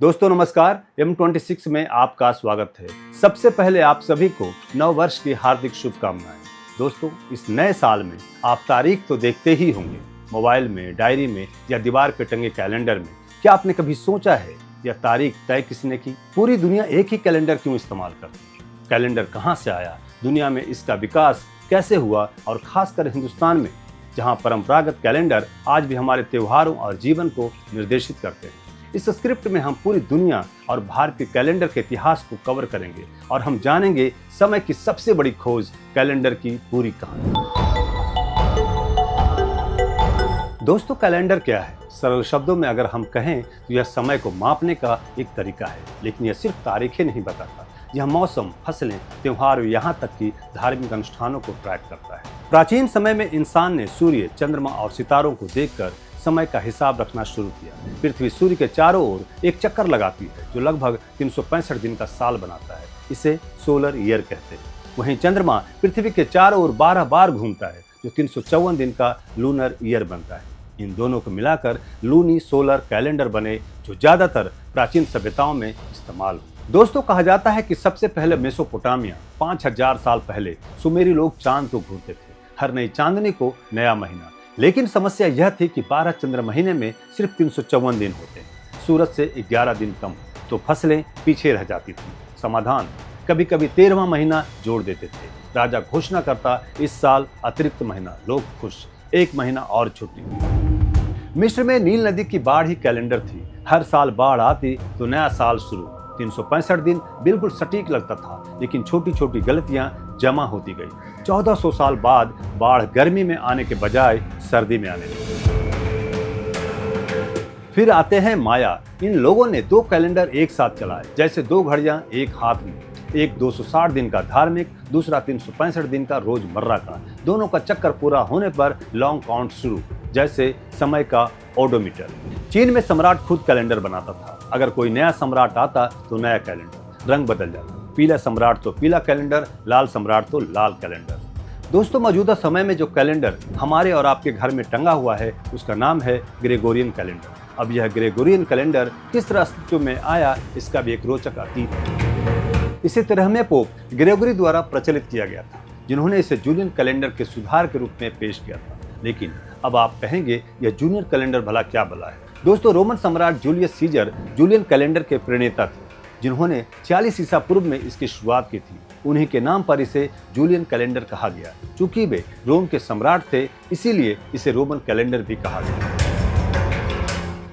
दोस्तों नमस्कार, M26 में आपका स्वागत है। सबसे पहले आप सभी को नव वर्ष की हार्दिक शुभकामनाएं। दोस्तों, इस नए साल में आप तारीख तो देखते ही होंगे, मोबाइल में, डायरी में या दीवार पे टंगे कैलेंडर में। क्या आपने कभी सोचा है यह तारीख तय किसने की? पूरी दुनिया एक ही कैलेंडर क्यों इस्तेमाल करती है? कैलेंडर कहाँ से आया, दुनिया में इसका विकास कैसे हुआ और खासकर हिंदुस्तान में, जहाँ परंपरागत कैलेंडर आज भी हमारे त्योहारों और जीवन को निर्देशित करते हैं। इस स्क्रिप्ट में हम पूरी दुनिया और भारत के कैलेंडर के इतिहास को कवर करेंगे और हम जानेंगे समय की सबसे बड़ी खोज, कैलेंडर की पूरी कहानी। दोस्तों, कैलेंडर क्या है? सरल शब्दों में अगर हम कहें तो यह समय को मापने का एक तरीका है, लेकिन यह सिर्फ तारीखें नहीं बताता। यह मौसम, फसलें, त्योहार, यहाँ तक कि धार्मिक अनुष्ठानों को ट्रैक करता है। प्राचीन समय में इंसान ने सूर्य, चंद्रमा और सितारों को देखकर समय का हिसाब रखना शुरू किया। पृथ्वी सूर्य के चारों ओर एक चक्कर लगाती है जो लगभग 365 दिन का साल बनाता है। इसे सोलर ईयर कहते हैं। वहीं चंद्रमा पृथ्वी के चारों ओर 12 बार घूमता है जो 354 दिन का लूनर ईयर बनता है। इन दोनों को मिलाकर लूनी सोलर कैलेंडर बने, जो ज्यादातर प्राचीन सभ्यताओं में इस्तेमाल हुए। दोस्तों, कहा जाता है कि सबसे पहले मेसोपोटामिया 5000 साल पहले सुमेरी लोग चांद को घूरते थे, हर नई चांदनी को नया महीना। लेकिन समस्या यह थी कि 12 चंद्र महीने में सिर्फ 354 दिन होते हैं। सूरज से 11 दिन कम तो फसलें पीछे रह जाती थी। समाधान, कभी कभी 13वां महीना जोड़ देते थे। राजा घोषणा करता, इस साल अतिरिक्त महीना, लोग खुश, एक महीना और छुट्टी। मिस्र में नील नदी की बाढ़ ही कैलेंडर थी। हर साल बाढ़ आती तो नया साल शुरू। 365 दिन बिल्कुल सटीक लगता था, लेकिन छोटी छोटी गलतियां जमा होती गई। 1400 साल बाद बाढ़ गर्मी में आने के बजाय सर्दी में आने लगी। फिर आते हैं माया। इन लोगों ने दो कैलेंडर एक साथ चलाए, जैसे दो घड़ियां एक हाथ में। एक 260 दिन का धार्मिक, दूसरा 365 दिन का रोजमर्रा का। दोनों का चक्कर पूरा होने पर लॉन्ग काउंट शुरू, जैसे समय का ओडोमीटर। चीन में सम्राट खुद कैलेंडर बनाता था। अगर कोई नया सम्राट आता तो नया कैलेंडर, रंग बदल जाता। पीला सम्राट तो पीला कैलेंडर, लाल सम्राट तो लाल कैलेंडर। दोस्तों, मौजूदा समय में जो कैलेंडर हमारे और आपके घर में टंगा हुआ है, उसका नाम है ग्रेगोरियन कैलेंडर। अब यह ग्रेगोरियन कैलेंडर किस तरह अस्तित्व में आया, इसका भी एक रोचक अतीत है। इसे 13वें पोप ग्रेगोरी द्वारा प्रचलित किया गया था, जिन्होंने इसे जूलियन कैलेंडर के सुधार के रूप में पेश किया था। लेकिन अब आप कहेंगे, यह जूनियर कैलेंडर भला क्या भला है? दोस्तों, रोमन सम्राट जूलियस सीजर जूलियन कैलेंडर के प्रणेता थे, जिन्होंने 46 ईसा पूर्व में इसकी शुरुआत की थी। उन्हीं के नाम पर इसे जूलियन कैलेंडर कहा गया। चूंकि वे रोम के सम्राट थे, इसीलिए इसे रोमन कैलेंडर भी कहा गया।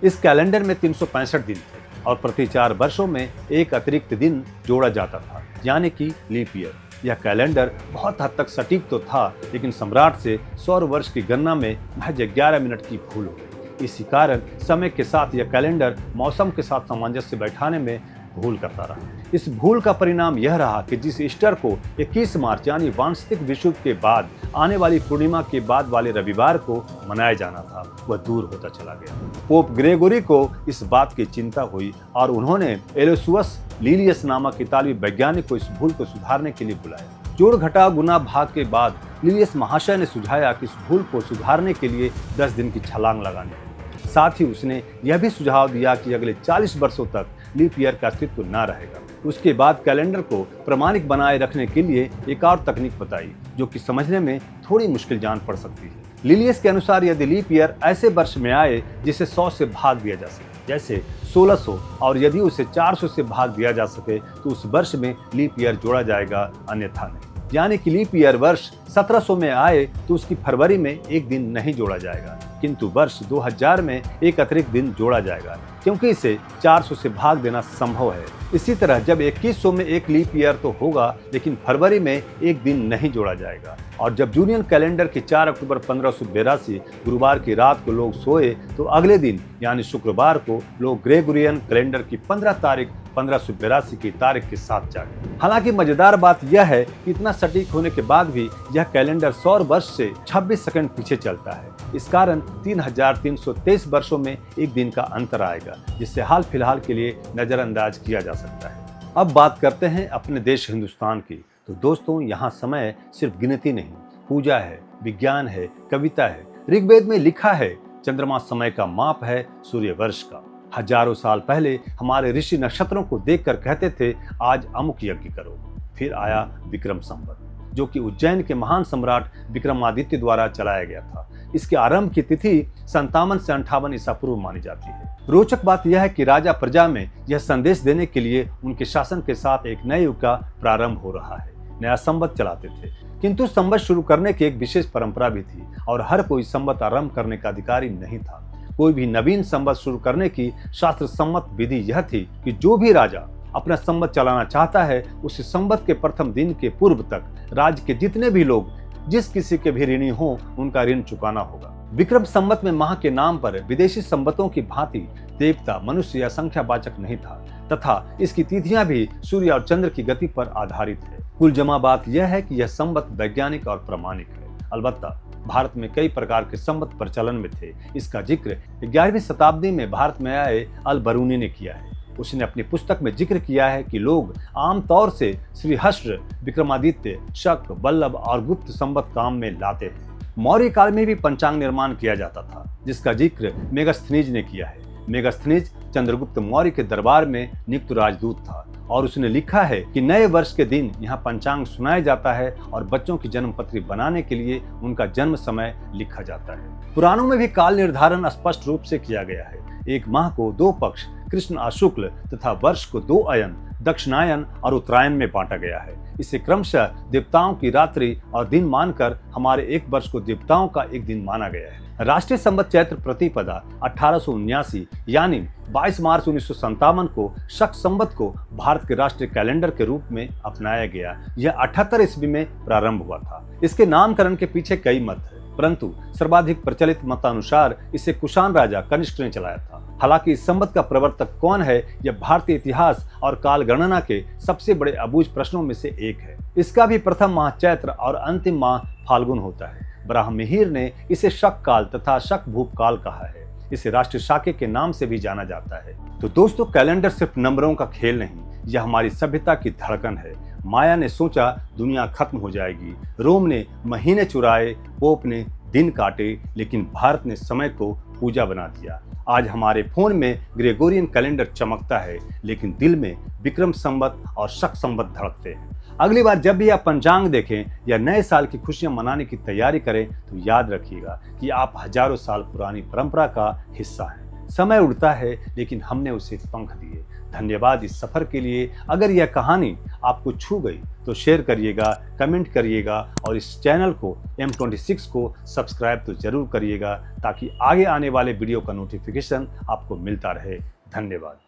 इस कैलेंडर में 365 दिन थे और प्रति 4 वर्षों में एक अतिरिक्त दिन जोड़ा जाता था, यानी कि लीप ईयर। यह कैलेंडर बहुत हद तक सटीक तो था, लेकिन सम्राट से सौर वर्ष की गणना में महज 11 मिनट की भूल हो गई। इसी कारण समय के साथ यह कैलेंडर मौसम के साथ सामंजस्य बैठाने में भूल करता रहा। इस भूल का परिणाम यह रहा कि जिस ईस्टर को 21 मार्च यानी वांशिक विषुव के बाद आने वाली पूर्णिमा के बाद वाले रविवार को मनाया जाना था, वह दूर होता चला गया। पोप ग्रेगोरी को इस बात की चिंता हुई और उन्होंने एलोसुअस लीलियस नामक इतालवी वैज्ञानिक को इस भूल को सुधारने के लिए बुलाया। जोड़ घटाव गुना भाग के बाद लीलियस महाशय ने सुझाया कि इस भूल को सुधारने के लिए 10 दिन की छलांग लगानी। साथ ही उसने यह भी सुझाव दिया कि अगले 40 वर्षों तक लीप ईयर का अस्तित्व न रहेगा। उसके बाद कैलेंडर को प्रमाणिक बनाए रखने के लिए एक और तकनीक बताई, जो कि समझने में थोड़ी मुश्किल जान पड़ सकती है। लिलियस के अनुसार यदि लीप ईयर ऐसे वर्ष में आए जिसे 100 से भाग दिया जा सके, जैसे 1600, और यदि उसे 400 से भाग दिया जा सके तो उस वर्ष में लीप ईयर जोड़ा जाएगा, अन्यथा नहीं। यानी कि लीप ईयर वर्ष 1700 में आए तो उसकी फरवरी में एक दिन नहीं जोड़ा जाएगा, किंतु वर्ष 2000 में एक अतिरिक्त दिन जोड़ा जाएगा, क्योंकि इसे 400 से भाग देना संभव है। इसी तरह जब 2100 में एक लीप ईयर तो होगा, लेकिन फरवरी में एक दिन नहीं जोड़ा जाएगा। और जब जूलियन कैलेंडर के 4 अक्टूबर 1582 गुरुवार की रात को लोग सोए, तो अगले दिन यानी शुक्रवार को लोग ग्रेगोरियन कैलेंडर की 15 तारीख 1582 की तारीख के साथ जागे। हालांकि मजेदार बात यह है कि इतना सटीक होने के बाद भी यह कैलेंडर सौर वर्ष से 26 सेकंड पीछे चलता है। इस कारण 3323 वर्षों में एक दिन का अंतर आएगा, जिससे हाल फिलहाल के लिए नजरअंदाज किया जा सकता है। अब बात करते हैं अपने देश हिंदुस्तान की। तो दोस्तों, यहाँ समय सिर्फ गिनती नहीं, पूजा है, विज्ञान है, कविता है। ऋग्वेद में लिखा है, चंद्रमा समय का माप है, सूर्य वर्ष का। हजारों साल पहले हमारे ऋषि नक्षत्रों को देखकर कहते थे आज अमुक यज्ञ करो। फिर आया विक्रम संवत, जो कि उज्जैन के महान सम्राट विक्रमादित्य द्वारा चलाया गया था। इसके आरंभ की तिथि 57 से 58 ईसा पूर्व मानी जाती है। रोचक बात यह है कि राजा प्रजा में यह संदेश देने के लिए उनके शासन के साथ एक नए युग का प्रारंभ हो रहा है। नया संवत चलाते थे, किंतु संवत शुरू करने की एक विशेष परंपरा भी थी और हर कोई संवत आरंभ करने का अधिकारी नहीं था। कोई भी नवीन संवत शुरू करने की शास्त्र सम्मत विधि यह थी कि जो भी राजा अपना संवत चलाना चाहता है, उस संवत के प्रथम दिन के पूर्व तक राज्य के जितने भी लोग जिस किसी के भी ऋणी हो, उनका ऋण चुकाना होगा। विक्रम संवत में माह के नाम पर विदेशी संवतों की भांति देवता, मनुष्य या संख्यावाचक नहीं था तथा इसकी तिथियां भी सूर्य और चंद्र की गति पर आधारित है। कुल जमा बात यह है कि यह संवत वैज्ञानिक और प्रामाणिक है। अलबत्ता भारत में कई प्रकार के संवत प्रचलन में थे। इसका जिक्र 11वीं शताब्दी में भारत में आए अल बरूनी ने किया है। उसने अपनी पुस्तक में जिक्र किया है कि लोग आमतौर से श्रीहर्ष, विक्रमादित्य, शक, वल्लभ और गुप्त संवत काम में लाते हैं। मौर्य काल में भी पंचांग निर्माण किया जाता था, जिसका जिक्र मेगास्थनीज ने किया है। मेगास्थनीज चंद्रगुप्त मौर्य के दरबार में नियुक्त राजदूत था और उसने लिखा है कि नए वर्ष के दिन यहाँ पंचांग सुनाया जाता है और बच्चों की जन्म पत्री बनाने के लिए उनका जन्म समय लिखा जाता है। पुराणों में भी काल निर्धारण स्पष्ट रूप से किया गया है। एक माह को 2 पक्ष, कृष्ण और शुक्ल तथा वर्ष को 2 अयन, दक्षिणायन और उत्तरायण में बांटा गया है। इसे क्रमशः देवताओं की रात्रि और दिन मानकर हमारे एक वर्ष को देवताओं का एक दिन माना गया है। राष्ट्रीय संवत चैत्र प्रतिपदा 1879 यानी 22 मार्च 1957 को शक संवत को भारत के राष्ट्रीय कैलेंडर के रूप में अपनाया गया। यह 78 ईस्वी में प्रारंभ हुआ था। इसके नामकरण के पीछे कई मत है, परंतु सर्वाधिक प्रचलित मतानुसार इसे कुषाण राजा कनिष्क ने चलाया था। हालांकि इस संवत का प्रवर्तक कौन है, यह भारतीय इतिहास और काल गणना के सबसे बड़े अबूझ प्रश्नों में से एक है। इसका भी प्रथम माह चैत्र और अंतिम माह फाल्गुन होता है। ब्राह्ममिहिर ने इसे शक काल तथा शक भूप काल कहा है। इसे राष्ट्रीय शाके के नाम से भी जाना जाता है। तो दोस्तों, कैलेंडर सिर्फ नंबरों का खेल नहीं, यह हमारी सभ्यता की धड़कन है। माया ने सोचा दुनिया खत्म हो जाएगी, रोम ने महीने चुराए, पोप ने दिन काटे, लेकिन भारत ने समय को पूजा बना दिया। आज हमारे फोन में ग्रेगोरियन कैलेंडर चमकता है, लेकिन दिल में विक्रम संवत और शक संवत धड़कते हैं। अगली बार जब भी आप पंचांग देखें या नए साल की खुशियां मनाने की तैयारी करें, तो याद रखिएगा कि आप हजारों साल पुरानी परंपरा का हिस्सा हैं। समय उड़ता है, लेकिन हमने उसे पंख दिए। धन्यवाद इस सफर के लिए। अगर यह कहानी आपको छू गई तो शेयर करिएगा, कमेंट करिएगा और इस चैनल को M26 को सब्सक्राइब तो जरूर करिएगा, ताकि आगे आने वाले वीडियो का नोटिफिकेशन आपको मिलता रहे। धन्यवाद।